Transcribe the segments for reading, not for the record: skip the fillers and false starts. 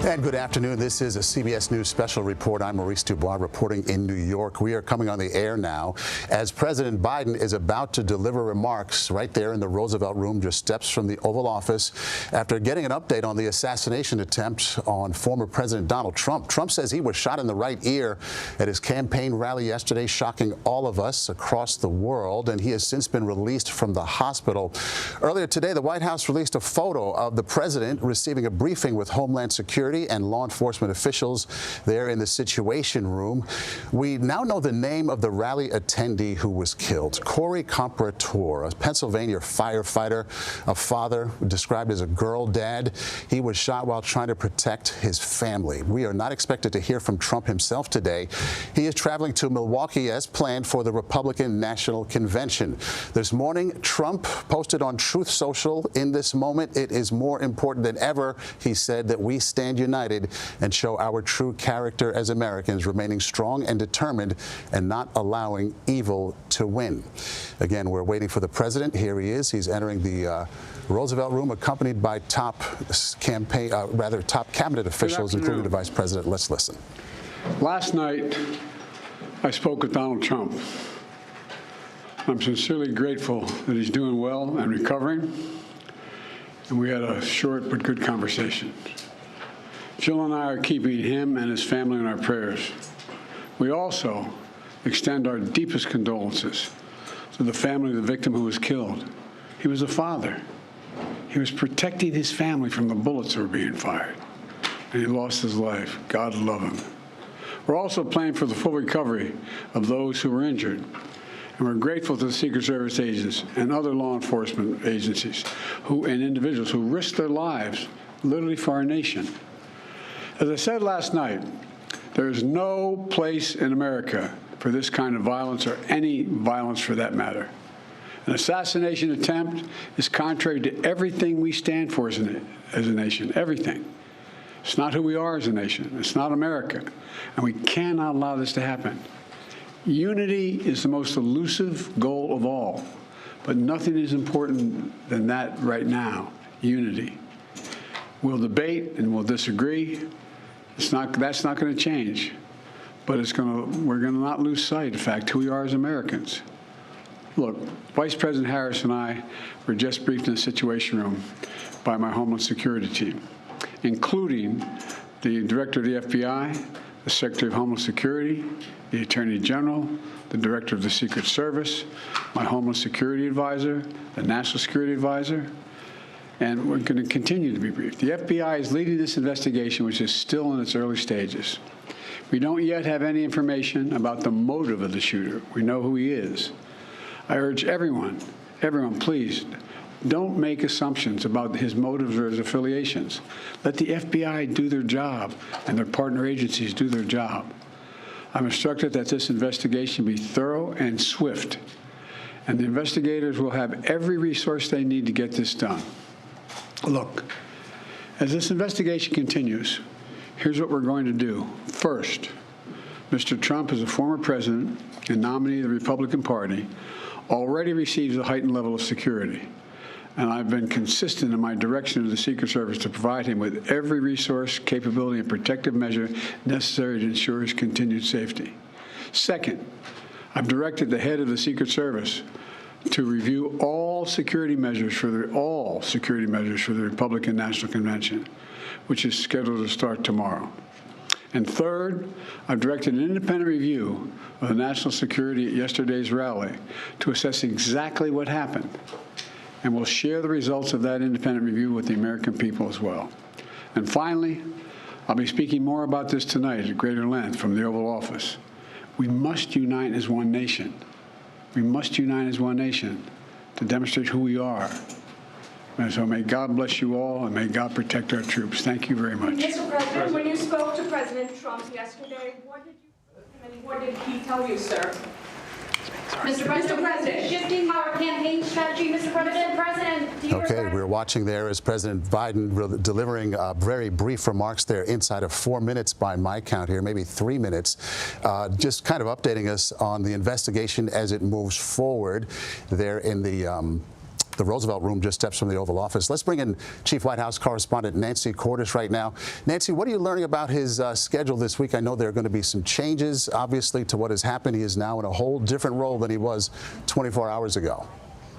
And good afternoon. This is a CBS News special report. I'm Maurice DuBois reporting in New York. We are coming on the air now as President Biden is about to deliver remarks right there in the Roosevelt Room, just steps from the Oval Office, after getting an update on the assassination attempt on former President Donald Trump. Trump says he was shot in the right ear at his campaign rally yesterday, shocking all of us across the world, and he has since been released from the hospital. Earlier today, the White House released a photo of the president receiving a briefing with Homeland Security and law enforcement officials there in the Situation Room. We now know the name of the rally attendee who was killed, Corey Comparator, a Pennsylvania firefighter, a father described as a girl dad. He was shot while trying to protect his family. We are not expected to hear from Trump himself today. He is traveling to Milwaukee as planned for the Republican National Convention. This morning, Trump posted on Truth Social, "In this moment, it is more important than ever," he said, "that we stand united and show our true character as Americans, remaining strong and determined and not allowing evil to win." Again, we're waiting for the president. Here he is. He's entering the Roosevelt Room, accompanied by top cabinet officials, including the vice president. Let's listen. Last night, I spoke with Donald Trump. I'm sincerely grateful that he's doing well and recovering, and we had a short but good conversation. Jill and I are keeping him and his family in our prayers. We also extend our deepest condolences to the family of the victim who was killed. He was a father. He was protecting his family from the bullets that were being fired, and he lost his life. God love him. We're also praying for the full recovery of those who were injured, and we're grateful to the Secret Service agents and other law enforcement agencies and individuals who risked their lives literally for our nation. As I said last night, there is no place in America for this kind of violence, or any violence for that matter. An assassination attempt is contrary to everything we stand for as a nation, everything. It's not who we are as a nation. It's not America. And we cannot allow this to happen. Unity is the most elusive goal of all, but nothing is important than that right now, unity. We'll debate and we'll disagree. That's not going to change, but we're going to not lose sight, in fact, who we are as Americans. Look, Vice President Harris and I were just briefed in the Situation Room by my Homeland Security team, including the Director of the FBI, the Secretary of Homeland Security, the Attorney General, the Director of the Secret Service, my Homeland Security Advisor, the National Security Advisor, and we're going to continue to be briefed. The FBI is leading this investigation, which is still in its early stages. We don't yet have any information about the motive of the shooter. We know who he is. I urge everyone, please, don't make assumptions about his motives or his affiliations. Let the FBI do their job and their partner agencies do their job. I'm instructed that this investigation be thorough and swift, and the investigators will have every resource they need to get this done. Look, as this investigation continues, here's what we're going to do. First, Mr. Trump, as a former president and nominee of the Republican Party, already receives a heightened level of security. And I've been consistent in my direction to the Secret Service to provide him with every resource, capability, and protective measure necessary to ensure his continued safety. Second, I've directed the head of the Secret Service to review all security measures for the Republican National Convention, which is scheduled to start tomorrow. And third, I've directed an independent review of the national security at yesterday's rally to assess exactly what happened. And we'll share the results of that independent review with the American people as well. And finally, I'll be speaking more about this tonight at greater length from the Oval Office. We must unite as one nation. We must unite as one nation to demonstrate who we are. And so may God bless you all, and may God protect our troops. Thank you very much. Mr. President, when you spoke to President Trump yesterday, what did he tell you, sir? Mr. President, shifting our campaign strategy, Mr. President. Okay, we're watching there as President Biden delivering very brief remarks there inside of 4 minutes by my count here, maybe 3 minutes, just kind of updating us on the investigation as it moves forward there in the the Roosevelt Room, just steps from the Oval Office. Let's bring in Chief White House correspondent Nancy Cordes right now. Nancy, what are you learning about his schedule this week? I know there are going to be some changes, obviously, to what has happened. He is now in a whole different role than he was 24 hours ago.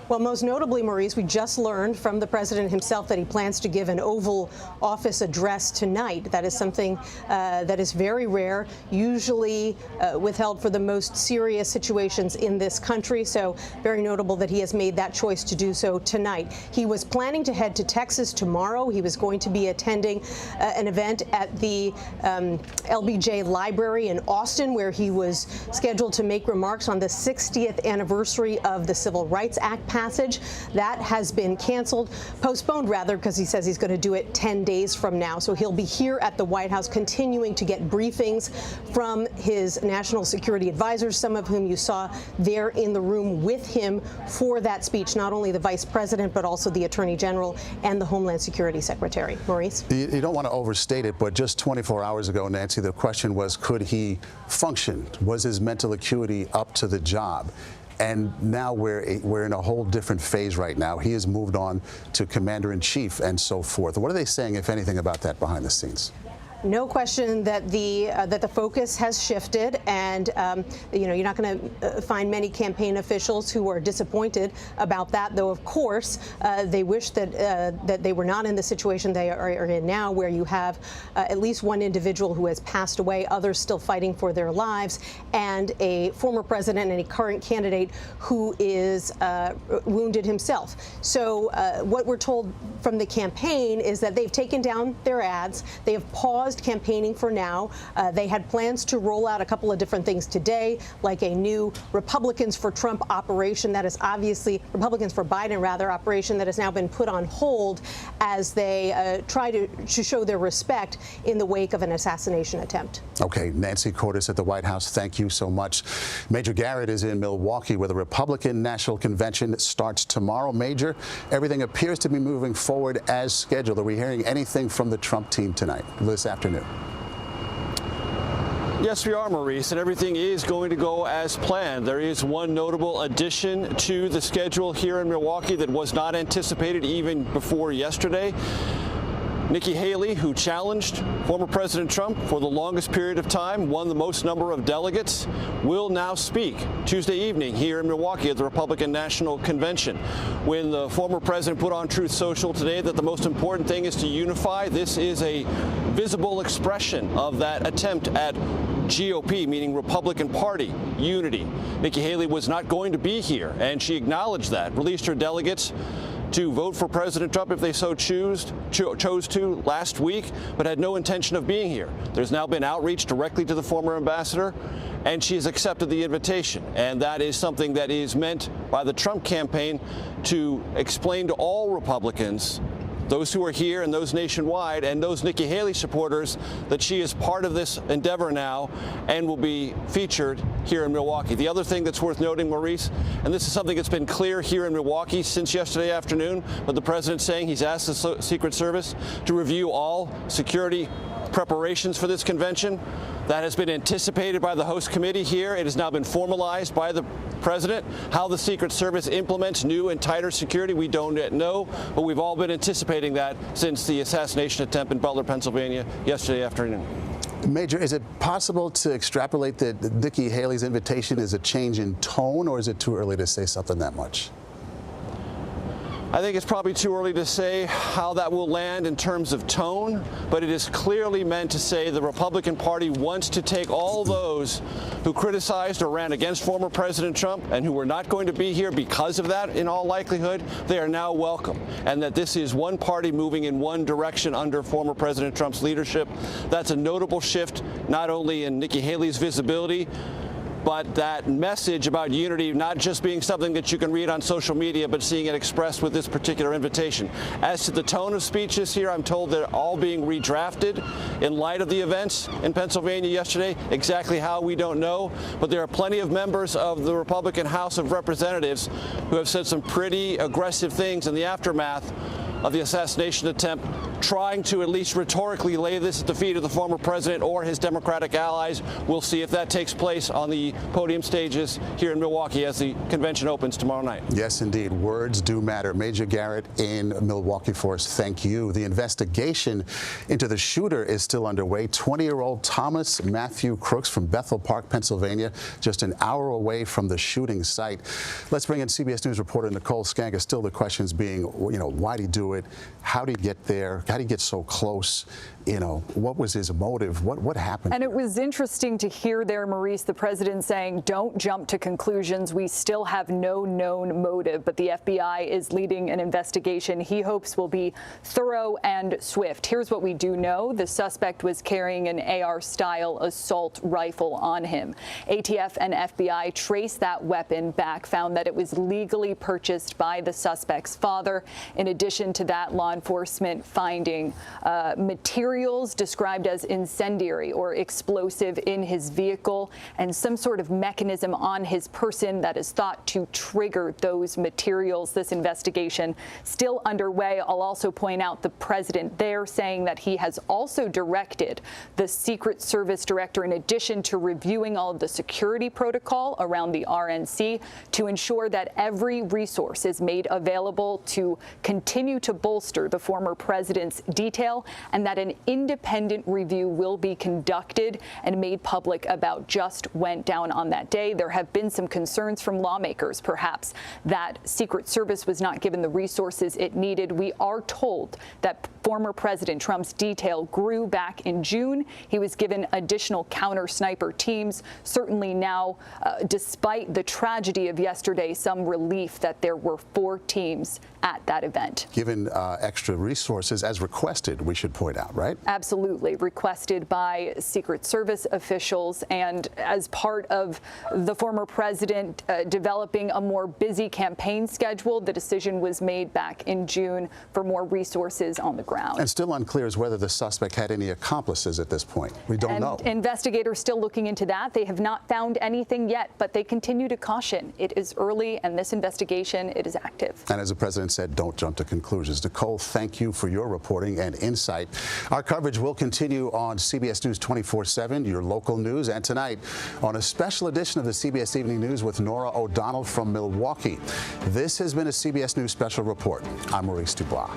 Well, most notably, Maurice, we just learned from the president himself that he plans to give an Oval Office address tonight. That is something that is very rare, usually withheld for the most serious situations in this country. So very notable that he has made that choice to do so tonight. He was planning to head to Texas tomorrow. He was going to be attending an event at the LBJ Library in Austin, where he was scheduled to make remarks on the 60th anniversary of the Civil Rights Act passage. That has been canceled, postponed rather, because he says he's going to do it 10 days from now. So he'll be here at the White House continuing to get briefings from his national security advisors, some of whom you saw there in the room with him for that speech, not only the vice president, but also the attorney general and the Homeland Security Secretary. Maurice? You don't want to overstate it, but just 24 hours ago, Nancy, the question was, could he function? Was his mental acuity up to the job? And now we're in a whole different phase right now. He has moved on to commander-in-chief and so forth. What are they saying, if anything, about that behind the scenes? No question that the focus has shifted, and you're not going to find many campaign officials who are disappointed about that. Though, of course, they wish that they were not in the situation they are in now, where you have at least one individual who has passed away, others still fighting for their lives, and a former president and a current candidate who is wounded himself. So, what we're told from the campaign is that they've taken down their ads. They have paused campaigning for now. They had plans to roll out a couple of different things today, like a new Republicans for Trump operation that is obviously, Republicans for Biden rather, operation that has now been put on hold as they try to show their respect in the wake of an assassination attempt. Okay, Nancy Cordes at the White House, thank you so much. Major Garrett is in Milwaukee, where the Republican National Convention starts tomorrow. Major, everything appears to be moving forward as scheduled. Are we hearing anything from the Trump team tonight, this afternoon? Yes, we are, Maurice, and everything is going to go as planned. There is one notable addition to the schedule here in Milwaukee that was not anticipated even before yesterday. Nikki Haley, who challenged former President Trump for the longest period of time, won the most number of delegates, will now speak Tuesday evening here in Milwaukee at the Republican National Convention. When the former president put on Truth Social today that the most important thing is to unify, this is a visible expression of that attempt at GOP, meaning Republican Party, unity. Nikki Haley was not going to be here, and she acknowledged that, released her delegates to vote for President Trump if they so chose to last week, but had no intention of being here. There's now been outreach directly to the former ambassador, and she has accepted the invitation. And that is something that is meant by the Trump campaign to explain to all Republicans, those who are here and those nationwide, and those Nikki Haley supporters, that she is part of this endeavor now and will be featured here in Milwaukee. The other thing that's worth noting, Maurice, and this is something that's been clear here in Milwaukee since yesterday afternoon, but the president's saying he's asked the Secret Service to review all security preparations for this convention. That has been anticipated by the host committee here. It has now been formalized by the president. How the Secret Service implements new and tighter security, we don't yet know, but we've all been anticipating that since the assassination attempt in Butler, Pennsylvania yesterday afternoon. Major, is it possible to extrapolate that Nikki Haley's invitation is a change in tone, or is it too early to say something that much? I think it's probably too early to say how that will land in terms of tone, but it is clearly meant to say the Republican Party wants to take all those who criticized or ran against former President Trump and who were not going to be here because of that, in all likelihood, they are now welcome. And that this is one party moving in one direction under former President Trump's leadership. That's a notable shift, not only in Nikki Haley's visibility, but that message about unity not just being something that you can read on social media, but seeing it expressed with this particular invitation. As to the tone of speeches here, I'm told they're all being redrafted in light of the events in Pennsylvania yesterday. Exactly how, we don't know, but there are plenty of members of the Republican House of Representatives who have said some pretty aggressive things in the aftermath of the assassination attempt, trying to at least rhetorically lay this at the feet of the former president or his Democratic allies. We'll see if that takes place on the podium stages here in Milwaukee as the convention opens tomorrow night. Yes, indeed. Words do matter. Major Garrett in Milwaukee for us. Thank you. The investigation into the shooter is still underway. 20-year-old Thomas Matthew Crooks from Bethel Park, Pennsylvania, just an hour away from the shooting site. Let's bring in CBS News reporter Nicole Skanka. Still the questions being, why did he do it? How did he get there? How did he get so close? What was his motive? What happened? And it was interesting to hear there, Maurice, the president saying, don't jump to conclusions. We still have no known motive, but the FBI is leading an investigation he hopes will be thorough and swift. Here's what we do know. The suspect was carrying an AR-style assault rifle on him. ATF and FBI traced that weapon back, found that it was legally purchased by the suspect's father. In addition to that, law enforcement finding materials described as incendiary or explosive in his vehicle and some sort of mechanism on his person that is thought to trigger those materials. This investigation still underway. I'll also point out the president there saying that he has also directed the Secret Service director, in addition to reviewing all of the security protocol around the RNC, to ensure that every resource is made available to continue to bolster the former president's detail, and that an independent review will be conducted and made public about just went down on that day. There have been some concerns from lawmakers, perhaps, that Secret Service was not given the resources it needed. We are told that former President Trump's detail grew back in June. He was given additional counter sniper teams. Certainly now, despite the tragedy of yesterday, some relief that there were 4 teams at that event. Given extra resources as requested, we should point out, right? Absolutely. Requested by Secret Service officials, and as part of the former president developing a more busy campaign schedule, the decision was made back in June for more resources on the ground. And still unclear as whether the suspect had any accomplices at this point. We don't know. Investigators still looking into that. They have not found anything yet, but they continue to caution. It is early, and this investigation, it is active. And as the president said, don't jump to conclusions. Nicole, thank you for your reporting and insight. Our coverage will continue on CBS News 24/7, your local news, and tonight on a special edition of the CBS Evening News with Norah O'Donnell from Milwaukee. This has been a CBS News Special Report. I'm Maurice DuBois.